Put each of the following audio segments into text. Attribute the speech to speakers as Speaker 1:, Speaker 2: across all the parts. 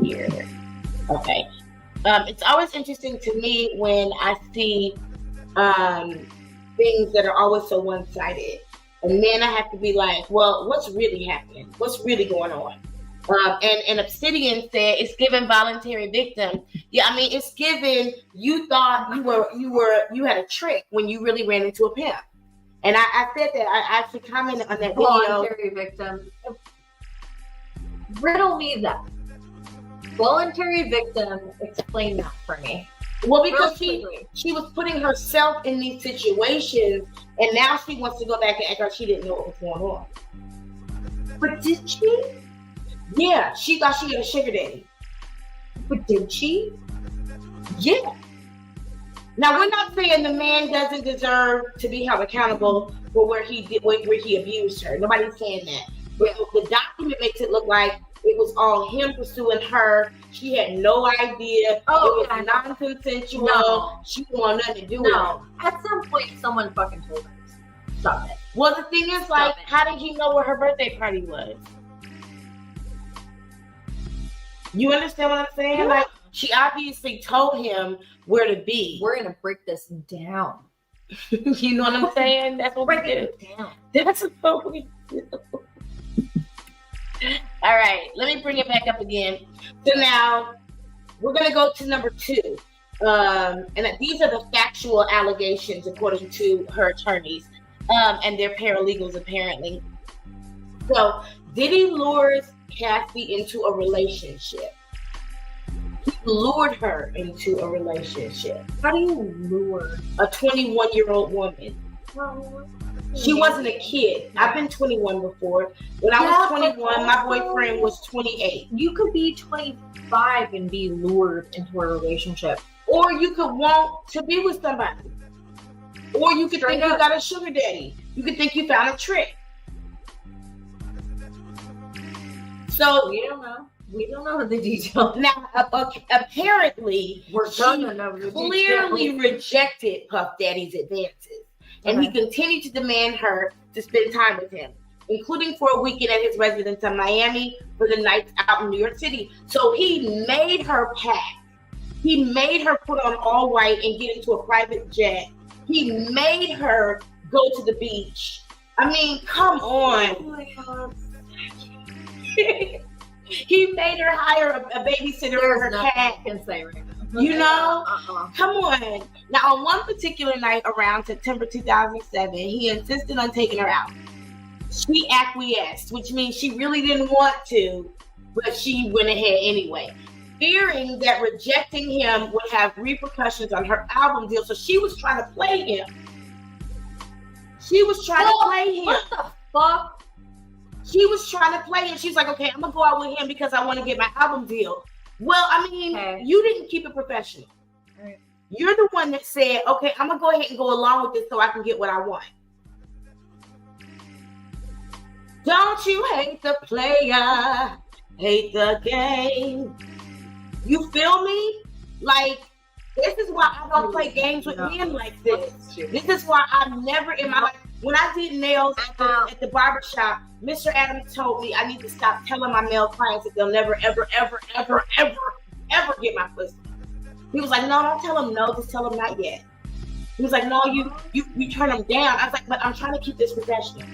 Speaker 1: here. Okay. It's always interesting to me when I see things that are always so one-sided. And then I have to be like, well, what's really happening? What's really going on? And Obsidian said it's given voluntary victim. Yeah, I mean, it's given you thought you had a trick when you really ran into a pimp. And I said that. I actually commented on that video.
Speaker 2: Voluntary victim. Riddle me that. Voluntary victim, explain that for me.
Speaker 1: Well, because she was putting herself in these situations, and now she wants to go back and act like she didn't know what was going on.
Speaker 2: But did she?
Speaker 1: Yeah, she thought she had a sugar daddy.
Speaker 2: But did she?
Speaker 1: Yeah. Now, we're not saying the man doesn't deserve to be held accountable for where he abused her. Nobody's saying that. But the document makes it look like it was all him pursuing her. She had no idea.
Speaker 2: Oh,
Speaker 1: it was non-consensual.
Speaker 2: No.
Speaker 1: She didn't want nothing to do with it.
Speaker 2: At some point, someone fucking told her. Stop it.
Speaker 1: Well, the thing is, like, how did he know where her birthday party was? You understand what I'm saying? Yeah. Like, she obviously told him where to be.
Speaker 2: We're gonna break this down.
Speaker 1: You know what I'm saying? That's what we do. That's what we do. All right, let me bring it back up again. So now we're going to go to number 2. And these are the factual allegations according to her attorneys and their paralegals, apparently. So Diddy lures Cassie into a relationship. He lured her into a relationship.
Speaker 2: How do you lure
Speaker 1: a 21-year-old woman? She wasn't a kid. I've been 21 before. When I was 21, my boyfriend was 28.
Speaker 2: You could be 25 and be lured into a relationship.
Speaker 1: Or you could want to be with somebody. Or you could think you got a sugar daddy. You could think you found a trick. So
Speaker 2: we don't know. We don't know the details.
Speaker 1: Now, apparently, she clearly rejected Puff Daddy's advances. And he continued to demand her to spend time with him, including for a weekend at his residence in Miami for the nights out in New York City. So he made her pack. He made her put on all white and get into a private jet. He made her go to the beach. I mean, come on.
Speaker 2: Oh my God.
Speaker 1: He made her hire a babysitter for her cat.
Speaker 2: I can say right now.
Speaker 1: You know, come on. Now, on one particular night around September 2007, he insisted on taking her out. She acquiesced, which means she really didn't want to, but she went ahead anyway, fearing that rejecting him would have repercussions on her album deal. So she was trying to play him. What
Speaker 2: the fuck?
Speaker 1: She was trying to play him. She's like, okay, I'm going to go out with him because I want to get my album deal. Well, I mean, you didn't keep it professional.
Speaker 2: Right.
Speaker 1: You're the one that said, okay, I'm going to go ahead and go along with this so I can get what I want. Don't you hate the player, hate the game. You feel me? Like, this is why I don't play games with men like this. This is why I've never in my life, when I did nails at the barbershop, Mr. Adams told me I need to stop telling my male clients that they'll never, ever, ever, ever, ever, ever get my pussy. He was like, no, don't tell them no, just tell them not yet. He was like, no, you turn them down. I was like, but I'm trying to keep this professional.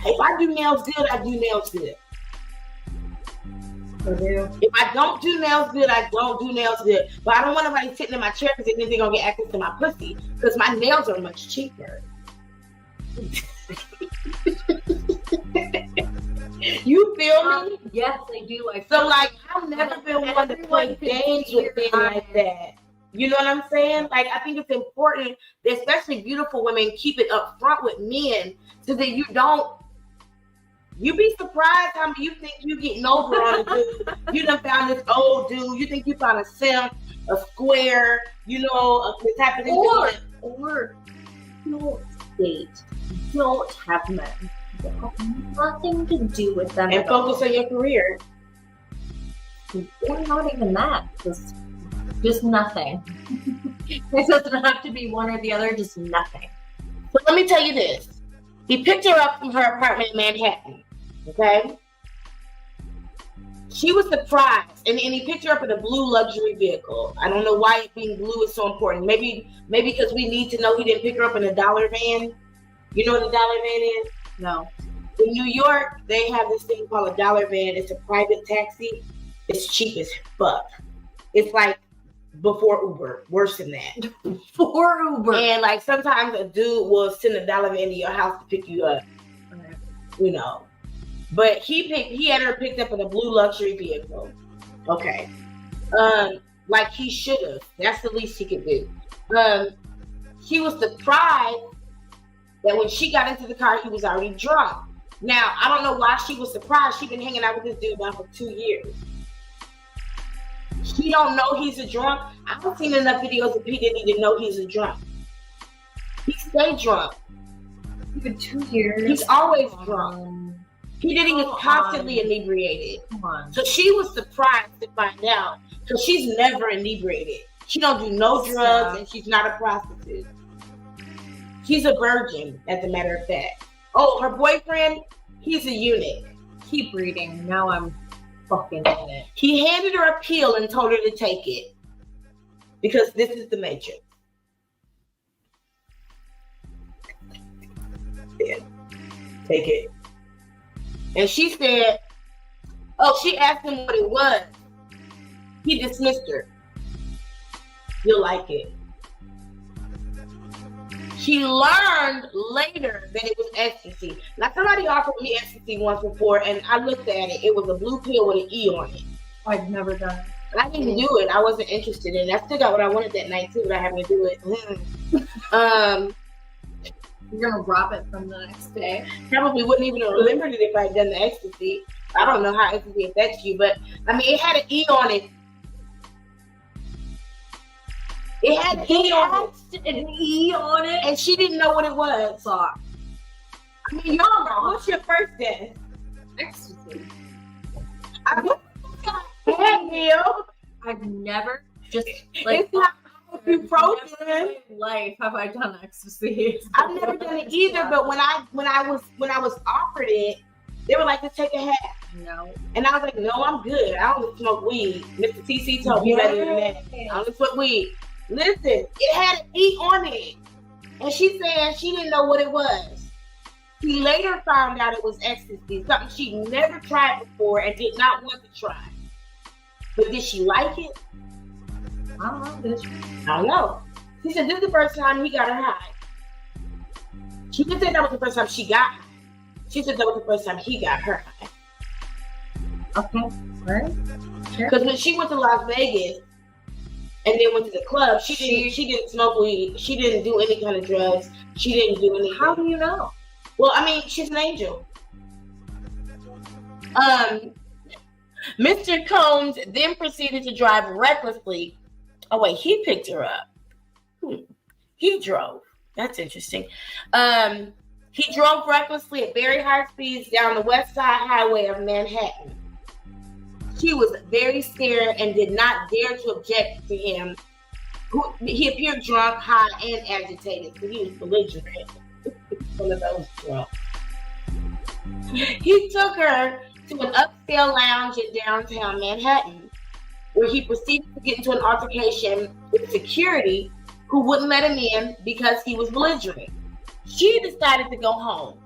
Speaker 1: If I do nails good, I do nails good. If I don't do nails good, I don't do nails good. But I don't want nobody sitting in my chair because they think they're going to get access to my pussy because my nails are much cheaper. You feel me?
Speaker 2: Yes, I do.
Speaker 1: So, like, I've never been one to play games with men like that. You know what I'm saying? Like, I think it's important that especially beautiful women keep it up front with men so that you don't. You be surprised how you think you getting over on a dude. You done found this old dude. You think you found a simp, a square, you know, the type of thing.
Speaker 2: Or don't date. Don't have men. That have nothing to do with them.
Speaker 1: And focus on your career.
Speaker 2: Or not even that. Just nothing. It doesn't have to be one or the other, just nothing.
Speaker 1: So let me tell you this. He picked her up from her apartment in Manhattan. Okay? She was surprised, and he picked her up in a blue luxury vehicle. I don't know why it being blue is so important. Maybe because we need to know he didn't pick her up in a dollar van. You know what a dollar van is?
Speaker 2: No.
Speaker 1: In New York, they have this thing called a dollar van. It's a private taxi. It's cheap as fuck. It's like before Uber, worse than that.
Speaker 2: Before Uber.
Speaker 1: And like sometimes a dude will send a dollar van to your house to pick you up.
Speaker 2: Okay.
Speaker 1: You know. But he had her picked up in a blue luxury vehicle. Okay. Like he should have. That's the least he could do. She was surprised that when she got into the car, he was already drunk. Now, I don't know why she was surprised. She's been hanging out with this dude now for 2 years. She don't know he's a drunk. I've seen enough videos of P. Diddy to know he's a drunk. He stay drunk.
Speaker 2: Even 2 years.
Speaker 1: He's always drunk. P. Diddy is constantly inebriated.
Speaker 2: Come on.
Speaker 1: So she was surprised to find out because she's never inebriated. She don't do no drugs and she's not a prostitute. She's a virgin, as a matter of fact. Oh, her boyfriend, he's a eunuch.
Speaker 2: Keep reading. Now I'm fucking in it.
Speaker 1: He handed her a pill and told her to take it because this is the Matrix. Yeah. Take it. And she said, she asked him what it was. He dismissed her. You'll like it. She learned later that it was ecstasy. Now, somebody offered me ecstasy once before, and I looked at it. It was a blue pill with an E on it.
Speaker 2: I've never done it.
Speaker 1: I didn't do it. I wasn't interested in it. I still got what I wanted that night, too, but I haven't do it.
Speaker 2: You're gonna rob it from the next day.
Speaker 1: Probably wouldn't even have remembered it if I had done the ecstasy. I don't know how ecstasy affects you, but I mean, it had an E on it. It had an E on it.
Speaker 2: An E on it?
Speaker 1: And she didn't know what it was.
Speaker 2: I
Speaker 1: mean, y'all know. What's your first guess?
Speaker 2: Ecstasy. I've never just like.
Speaker 1: It's not ibuprofen.
Speaker 2: In my life have I done ecstasy?
Speaker 1: I've never done it either. But when I was offered it, they were like, "Just take a half."
Speaker 2: No.
Speaker 1: And I was like, "No, I'm good. I don't smoke weed." Mr. TC told me better than that. I don't smoke weed. Listen, it had an E on it, and she said she didn't know what it was. She later found out it was ecstasy, something she never tried before and did not want to try. But did she like it?
Speaker 2: I don't know.
Speaker 1: I don't know. She said this is the first time he got her high. She didn't say that was the first time she got high. She said that was the first time he got her high.
Speaker 2: Okay, all right.
Speaker 1: Because when she went to Las Vegas and then went to the club, she didn't smoke weed. She didn't do any kind of drugs. She didn't do anything.
Speaker 2: How do you know?
Speaker 1: Well, I mean, she's an angel. Mr. Combs then proceeded to drive recklessly. Oh wait, he picked her up. He drove. That's interesting. He drove recklessly at very high speeds down the West Side Highway of Manhattan. She was very scared and did not dare to object to him. He appeared drunk, high, and agitated, so he was belligerent. One of those drunk. He took her to an upscale lounge in downtown Manhattan, where he proceeded to get into an altercation with security who wouldn't let him in because he was belligerent. She decided to go home.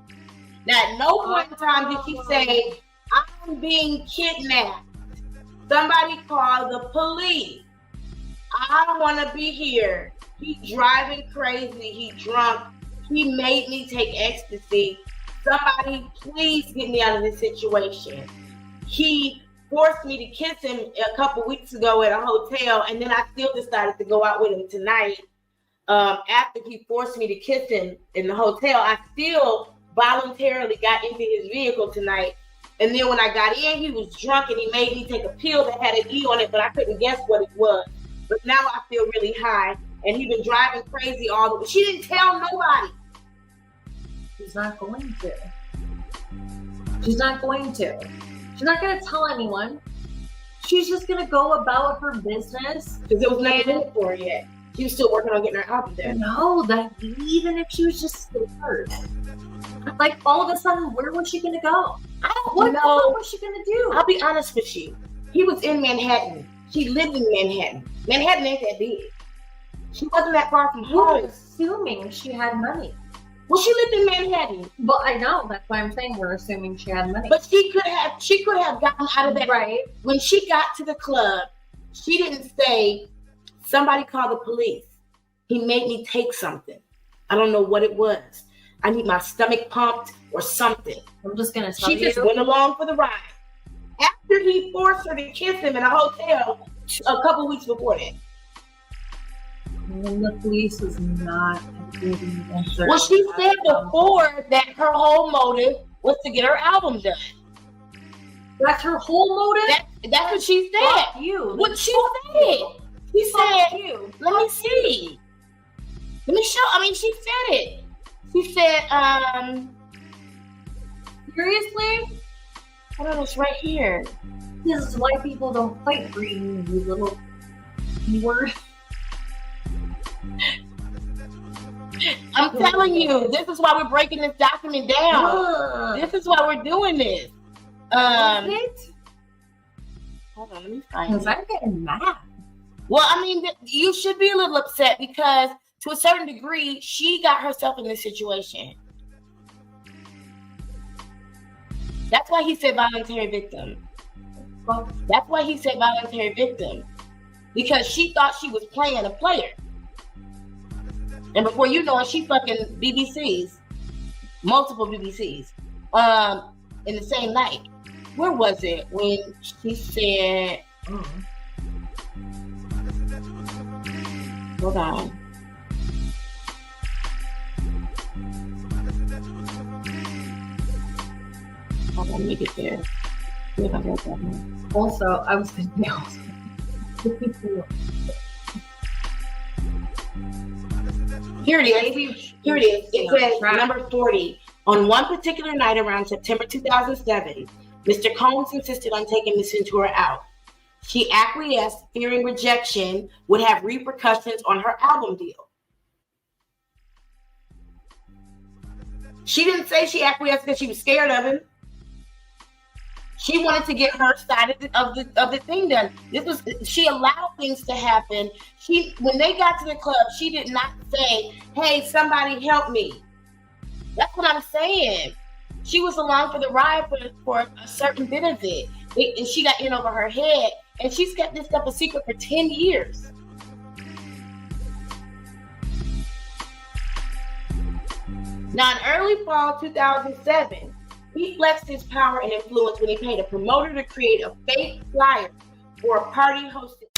Speaker 1: Now, at no point in time did she say, "I'm being kidnapped. Somebody call the police. I don't want to be here. He's driving crazy. He's drunk. He made me take ecstasy. Somebody please get me out of this situation. He forced me to kiss him a couple weeks ago at a hotel, and then I still decided to go out with him tonight. After he forced me to kiss him in the hotel, I still voluntarily got into his vehicle tonight. And then when I got in, he was drunk and he made me take a pill that had an E on it, but I couldn't guess what it was. But now I feel really high, and he's been driving crazy all the way." She didn't tell nobody.
Speaker 2: She's not going to. She's not going to. She's not going to tell anyone. She's just going to go about her business.
Speaker 1: Because there was nothing in it for her yet. She was still working on getting her album done.
Speaker 2: No, that even if she was just scared. Like, all of a sudden, where was she going to go?
Speaker 1: I don't
Speaker 2: What
Speaker 1: know.
Speaker 2: was she going to do?
Speaker 1: I'll be honest with you. He was in Manhattan. She lived in Manhattan. Manhattan ain't that big. She wasn't that far from
Speaker 2: You're
Speaker 1: home.
Speaker 2: assuming she had money.
Speaker 1: Well, she lived in Manhattan.
Speaker 2: But I know, that's why I'm saying we're assuming she had money.
Speaker 1: But she could have gotten out of that.
Speaker 2: Right.
Speaker 1: When she got to the club, she didn't say, somebody call the police. He made me take something. I don't know what it was. I need my stomach pumped or something.
Speaker 2: I'm just going to tell you.
Speaker 1: She just went along for the ride. After he forced her to kiss him in a hotel a couple weeks before that.
Speaker 2: And the police was not a good answer.
Speaker 1: Well, she said before that her whole motive was to get her album done.
Speaker 2: That's her whole motive?
Speaker 1: That's what she said.
Speaker 2: Fuck you.
Speaker 1: What she said. She said,
Speaker 2: you.
Speaker 1: let me see. Let me show. I mean, she said it. She said,
Speaker 2: Seriously?
Speaker 1: I don't know, it's right here.
Speaker 2: This is why people don't fight for you, you little word.
Speaker 1: I'm telling you, this is why we're breaking this document down. This is why we're doing this. Hold on, let me find it.
Speaker 2: Because I'm getting mad.
Speaker 1: Well, I mean, you should be a little upset because to a certain degree, she got herself in this situation. That's why he said voluntary victim. That's why he said voluntary victim. Because she thought she was playing a player. And before you know it, she fucking BBCs. Multiple BBCs. In the same night. Where was it when she said... Hold on. Hold on, let me get there. See if I got that one.
Speaker 2: Also, I was thinking
Speaker 1: Here it is. Here it is. It says number 40. On one particular night around September 2007, Mr. Combs insisted on taking Miss Ventura out. She acquiesced, fearing rejection would have repercussions on her album deal. She didn't say she acquiesced because she was scared of him. She wanted to get her side of the thing done. She allowed things to happen. When they got to the club, she did not say, "Hey, somebody help me." That's what I'm saying. She was along for the ride for a certain bit of it. And she got in over her head. And she's kept this stuff a secret for 10 years. Now, in early fall 2007, he flexed his power and influence when he paid a promoter to create a fake flyer for a party hosted